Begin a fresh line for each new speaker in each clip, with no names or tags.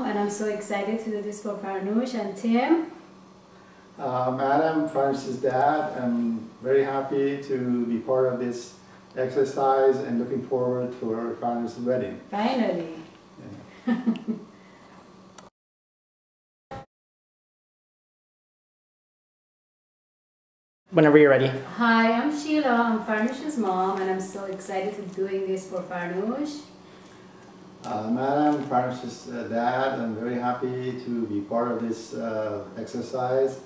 and I'm so excited to do this for Farnoosh and Tim.
Adam, Farnoosh's dad. I'm very happy to be part of this exercise and looking forward for Farnoosh's wedding.
Finally. Yeah.
Whenever you're ready.
Hi, I'm Sheila. I'm Farnoosh's mom, and I'm so excited to doing this for Farnoosh.
Madam, Farnoosh's dad, I'm very happy to be part of this exercise.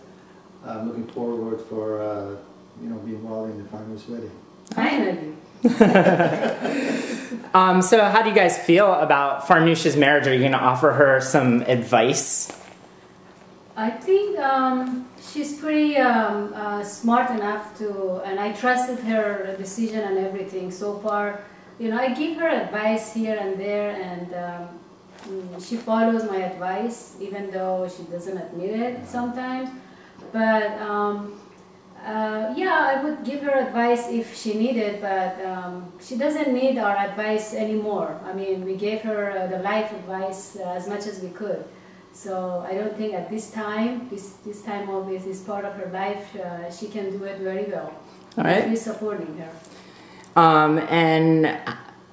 I'm looking forward for being involved in the Farnoosh wedding.
Finally.
So how do you guys feel about Farnoosh's marriage? Are you going to offer her some advice?
I think she's pretty smart enough to, and I trusted her decision and everything. So far, I give her advice here and there, and she follows my advice, even though she doesn't admit it sometimes. But yeah, I would give her advice if she needed, but she doesn't need our advice anymore. I mean, we gave her the life advice as much as we could. So I don't think at this time, this time of this part of her life, she can do it very well.
All right.
We're supporting her.
And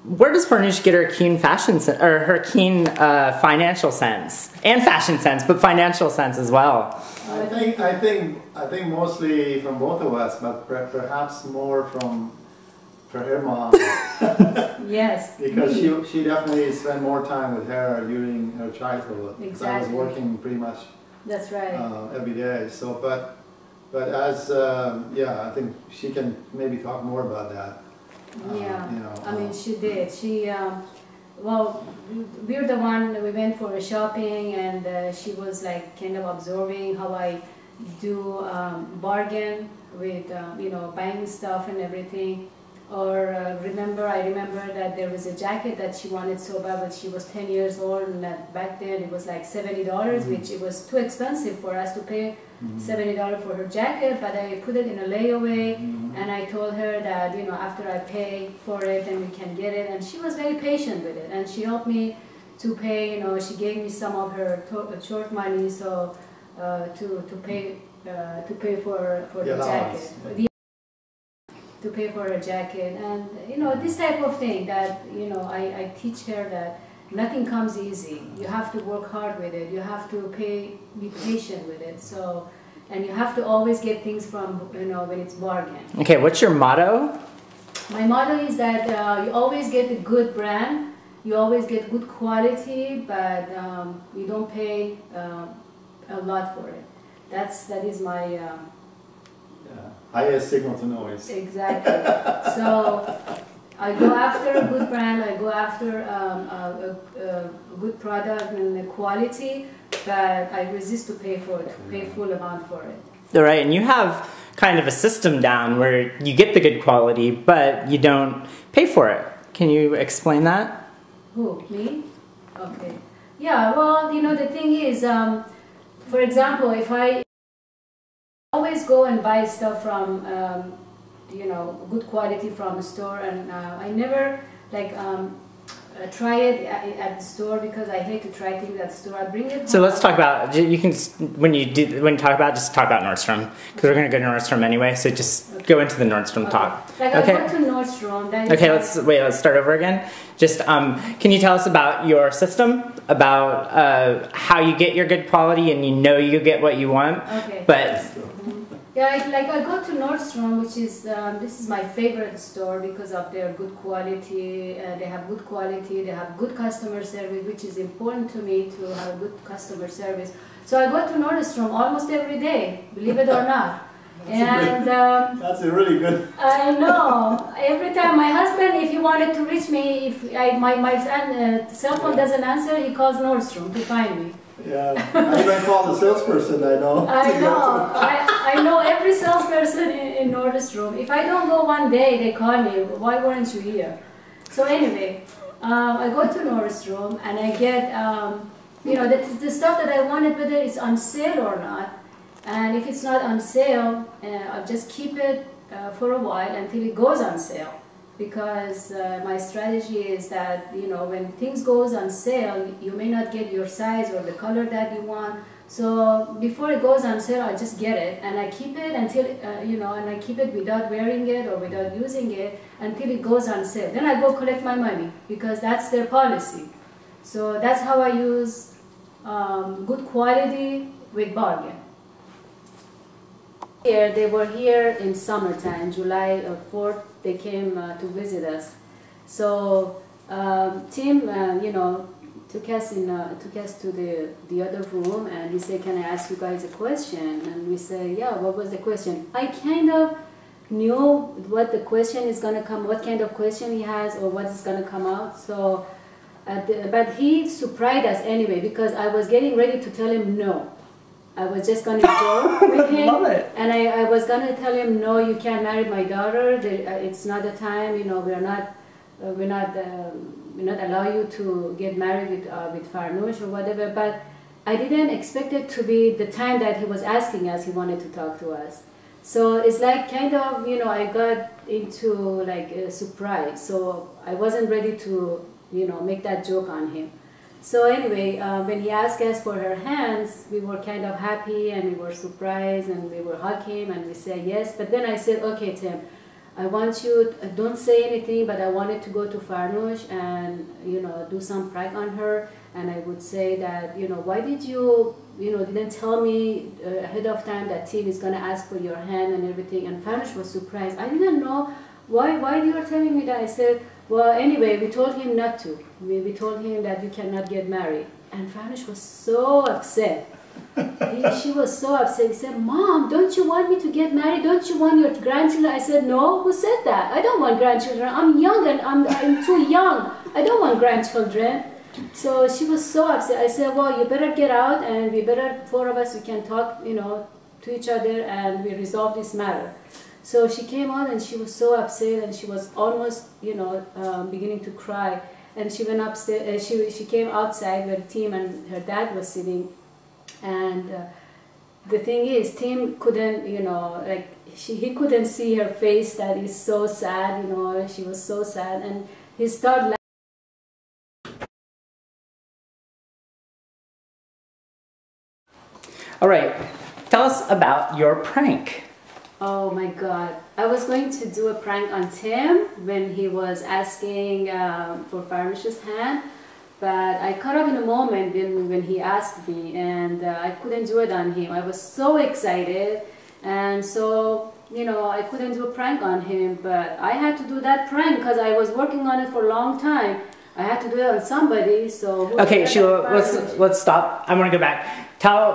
where does Farnoosh get her keen fashion sense, or her keen financial sense and fashion sense, but financial sense as well?
I think mostly from both of us, but perhaps more from her mom.
Yes.
Because she definitely spent more time with her during her childhood.
Exactly.
I was working pretty much.
That's right.
Every day. So, but as yeah, I think she can maybe talk more about that.
Yeah. I mean, she did. She well, we're the one. We went for a shopping, and she was like kind of observing how I do bargain with buying stuff and everything. Or I remember that there was a jacket that she wanted so bad, but she was 10 years old, and that back then it was like $70, which it was too expensive for us to pay $70 for her jacket. But I put it in a layaway, and I told her that after I pay for it, then we can get it. And she was very patient with it, and she helped me to pay. She gave me some of her short money, so to pay for the jacket. To pay for a jacket, and this type of thing that I teach her that nothing comes easy. You have to work hard with it. You have to be patient with it. So, and you have to always get things from when it's bargain.
Okay, what's your motto?
My motto is that you always get a good brand, you always get good quality, but you don't pay a lot for it. That is my.
Highest signal to noise.
Exactly. So I go after a good brand, I go after a good product and the quality, but I resist to pay full amount for it.
All right, and you have kind of a system down where you get the good quality, but you don't pay for it. Can you explain that?
Who, me? Okay. Yeah, well, the thing is, for example, if I always go and buy stuff from, good quality from a store, and I never try it at the store because I hate to try things at the store. I bring it home.
So let's talk about, you can, when you talk about, just talk about Nordstrom, because we're going to go to Nordstrom anyway, so just go into the Nordstrom talk.
Like
okay.
I go to Nordstrom.
Okay, let's start over again. Just, can you tell us about your system, about how you get your good quality and you get what you want?
Okay.
But
yeah, like I go to Nordstrom, which is, this is my favorite store because of their good quality. They have good quality, they have good customer service, which is important to me to have good customer service. So I go to Nordstrom almost every day, believe it or not.
That's a really good.
I know. Every time my husband, if he wanted to reach me, if my cell phone doesn't answer, he calls Nordstrom to find me.
Yeah, I even call the salesperson I know.
I know every salesperson in Nordstrom. If I don't go one day, they call me, why weren't you here? So anyway, I go to Nordstrom and I get, the stuff that I wanted, whether it's on sale or not. And if it's not on sale, I'll just keep it for a while until it goes on sale. because my strategy is that, you know, when things goes on sale, you may not get your size or the color that you want. So before it goes on sale, I just get it and I keep it until, you know, and I keep it without wearing it or without using it until it goes on sale. Then I go collect my money because that's their policy. So that's how I use good quality with bargain. Here, they were here in summertime, July 4th, they came to visit us. So Tim, you know, took us to the other room, and he said, "Can I ask you guys a question?" And we said, "Yeah, what was the question?" I kind of knew what the question is going to come, what kind of question he has, or what is going to come out. So, but he surprised us anyway, because I was getting ready to tell him no. I was just going to joke with him,
Love it.
and I was going to tell him, "No, you can't marry my daughter. It's not the time. You know, we're not allow you to get married with Farnoosh or whatever." But I didn't expect it to be the time that he was asking us. He wanted to talk to us. So it's like kind of, you know, I got into like a surprise. So I wasn't ready to, you know, make that joke on him. So anyway, when he asked us for her hands, we were kind of happy and we were surprised and we were hugging him and we said yes. But then I said, "Okay, Tim, I want you, don't say anything, but I wanted to go to Farnoosh and, you know, do some prank on her." And I would say that, you know, "Why did you, you know, didn't tell me ahead of time that Tim is going to ask for your hand and everything?" And Farnoosh was surprised. "I didn't know. Why you are telling me that?" I said, "Well, anyway, we told him not to. We told him that you cannot get married." And Farnoosh was so upset. She was so upset. He said, "Mom, don't you want me to get married? Don't you want your grandchildren?" I said, "No, who said that? I don't want grandchildren. I'm young and I'm too young. I don't want grandchildren." So she was so upset. I said, "Well, you better get out and we better, four of us, we can talk, you know, to each other and we resolve this matter." So she came out and she was so upset and she was almost, you know, beginning to cry. And she went upstairs, she came outside where Tim and her dad was sitting. And the thing is, Tim couldn't, you know, like, he couldn't see her face that is so sad, you know, she was so sad. And he started laughing.
All right, tell us about your prank.
Oh my God. I was going to do a prank on Tim when he was asking for Farnoosh's hand, but I caught up in a moment when he asked me, and I couldn't do it on him. I was so excited, and so, you know, I couldn't do a prank on him, but I had to do that prank because I was working on it for a long time. I had to do it on somebody, so...
Okay, Sheila, let's stop. I want to go back. Tell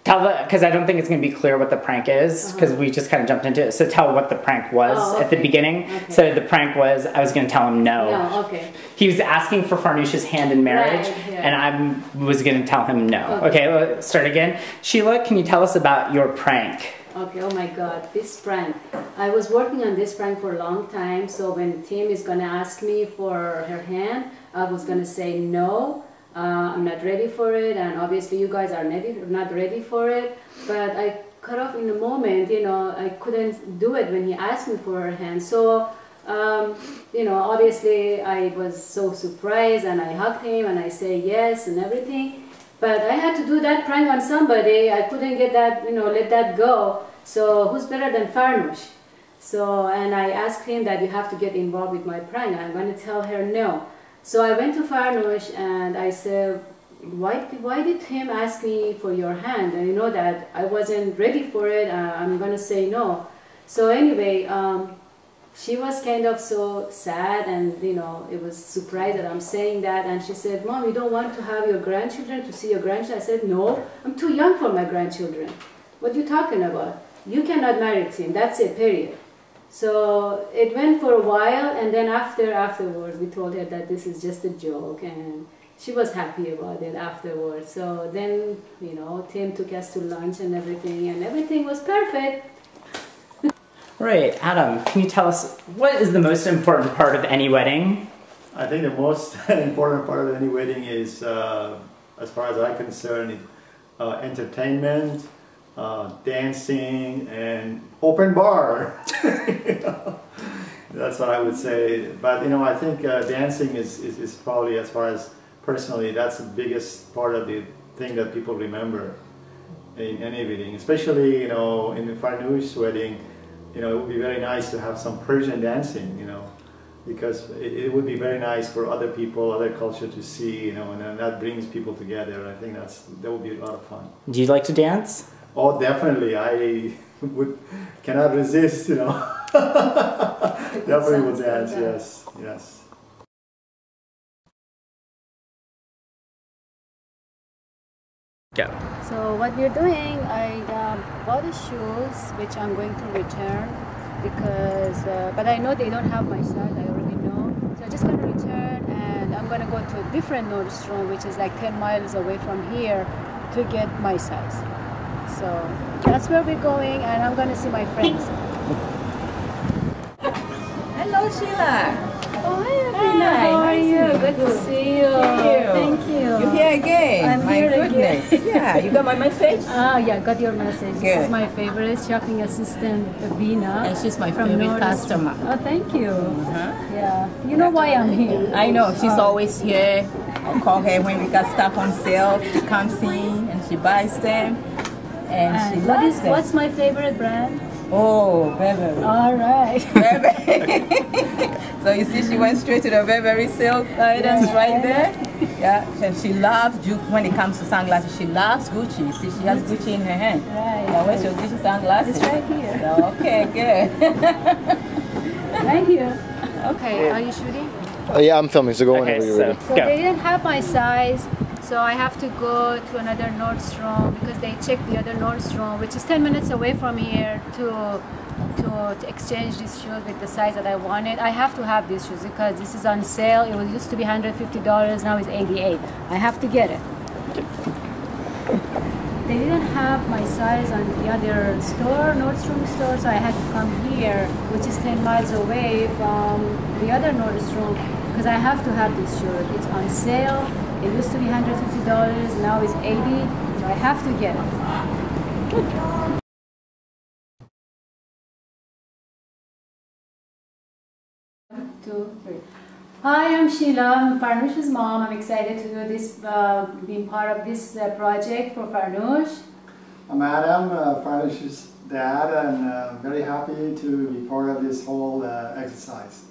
because I don't think it's going to be clear what the prank is, because we just kind of jumped into it. So tell what the prank was at the beginning. Okay. So the prank was, I was going to tell him no.
No, okay.
He was asking for Farnoosh's hand in marriage,
right, yeah.
And I was going to tell him no. Okay, let's start again. Sheila, can you tell us about your prank?
Okay, oh my God, this prank. I was working on this prank for a long time, so when Tim is going to ask me for her hand, I was going to say no. I'm not ready for it, and obviously you guys are not ready for it, but I cut off in the moment, you know, I couldn't do it when he asked me for her hand. So, you know, obviously I was so surprised and I hugged him and I said yes and everything, but I had to do that prank on somebody. I couldn't get that, you know, let that go. So who's better than Farnoosh? So, and I asked him that you have to get involved with my prank. I'm going to tell her no. So I went to Farnoosh and I said, why did Tim ask me for your hand? And you know that I wasn't ready for it. I'm going to say no. So anyway, she was kind of so sad, and you know, it was surprised that I'm saying that. And she said, "Mom, you don't want to have your grandchildren, to see your grandchildren?" I said, "No, I'm too young for my grandchildren. What are you talking about? You cannot marry Tim. That's it, period." So it went for a while, and then afterwards we told her that this is just a joke, and she was happy about it afterwards. So then, you know, Tim took us to lunch and everything was perfect.
Right, Adam, can you tell us what is the most important part of any wedding?
I think the most important part of any wedding is, as far as I'm concerned, entertainment, dancing, and open bar. You know? That's what I would say. But you know, I think dancing is probably, as far as personally, that's the biggest part of the thing that people remember in any wedding, especially you know in the Farnoosh wedding. You know, it would be very nice to have some Persian dancing. You know, because it would be very nice for other people, other culture to see. You know, and then that brings people together. I think that would be a lot of fun.
Do you like to dance?
Oh, definitely. I cannot resist. You know. Definitely will dance, yes, yes.
Go.
So what we're doing, I bought the shoes which I'm going to return because, but I know they don't have my size, I already know. So I'm just going to return and I'm going to go to a different Nordstrom which is like 10 miles away from here to get my size. So that's where we're going and I'm going to see my friends.
Hello, Sheila.
Oh, hi, Abina. How are you? Good to see you. Thank you.
You're here again.
I'm
my
here
goodness.
again.
Yeah, you got my message?
Yeah, got your message.
Good.
This is my favorite shopping assistant, Abina.
And she's my
from
favorite
Nordstrom.
customer.
Oh, thank you. Yeah, you know why I'm here.
I know, she's always here. I'll call her when we got stuff on sale. She comes in and she buys them. And she loves them.
What's my favorite brand?
Oh, Burberry.
All right.
Burberry. So you see, she went straight to the Burberry silk items right there. Yeah, and she loves when it comes to sunglasses. She loves Gucci. See, she has Gucci in her hand.
Right.
Now, where's your Gucci sunglasses?
It's right here.
Oh, okay, good.
Right here. Okay, are you shooting?
Yeah, I'm filming, so go
Okay,
whenever you're
so
ready.
So
go.
they didn't have my size, so I have to go to another Nordstrom because they checked the other Nordstrom, which is 10 minutes away from here, to exchange these shoes with the size that I wanted. I have to have these shoes because this is on sale. It was used to be $150, now it's $88. I have to get it. They didn't have my size on the other store, Nordstrom store, so I had to come here, which is 10 miles away from the other Nordstrom, because I have to have this shirt. It's on sale. It used to be $150, now it's $80, so I have to get it. One, two, three. Hi, I'm Sheila. I'm Farnoosh's mom. I'm excited to do this, being part of this project for Farnoosh.
I'm Adam, Farnoosh's dad, and I'm very happy to be part of this whole exercise.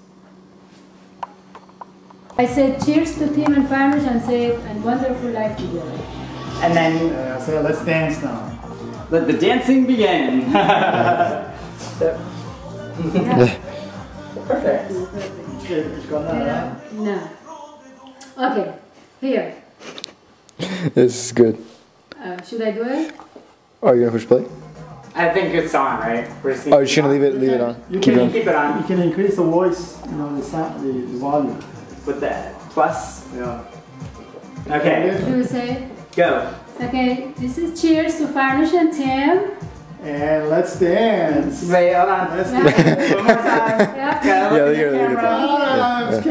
I said cheers to Tim and Farnoosh and say, and wonderful life together.
And then
So let's dance now.
let the dancing begin. Perfect.
No. Okay, here.
This is good.
Should I do it?
Oh, you're gonna push play?
I think it's on, right? We're just
Oh, you're just gonna leave it on.
You
Keep it on.
keep it on
You can increase the voice, you know, the volume.
with the plus.
Yeah.
Okay,
Should we say?
go.
Okay, this is cheers to Farnoosh and Tim.
And let's dance.
Wait, hold on.
Let's
Yeah.
dance.
One more time.
Yeah.
Go.
Yeah,
Look
look
at the
at that.
camera.
I'm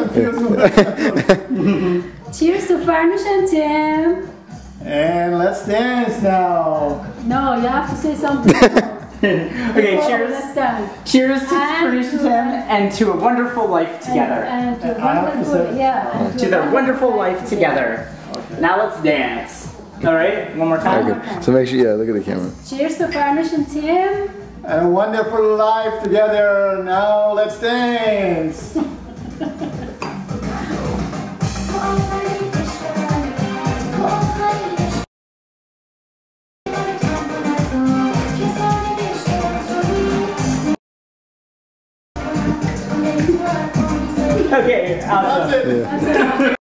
confused.
Cheers to Farnoosh and Tim.
And let's dance now.
No, you have to say something.
Okay,
Before
cheers.
That's done.
Cheers to
And
Farnoosh and
to-
Tim and to a wonderful life together.
And to
I have to
wonderful,
say-
yeah. and
To
a
their wonderful life together. Now let's dance. All right, one more time.
Okay, so make sure, yeah, look at the camera.
Cheers to Farnoosh and Tim.
And a wonderful life together. Now let's dance.
Okay, awesome.
That's it.
That's it.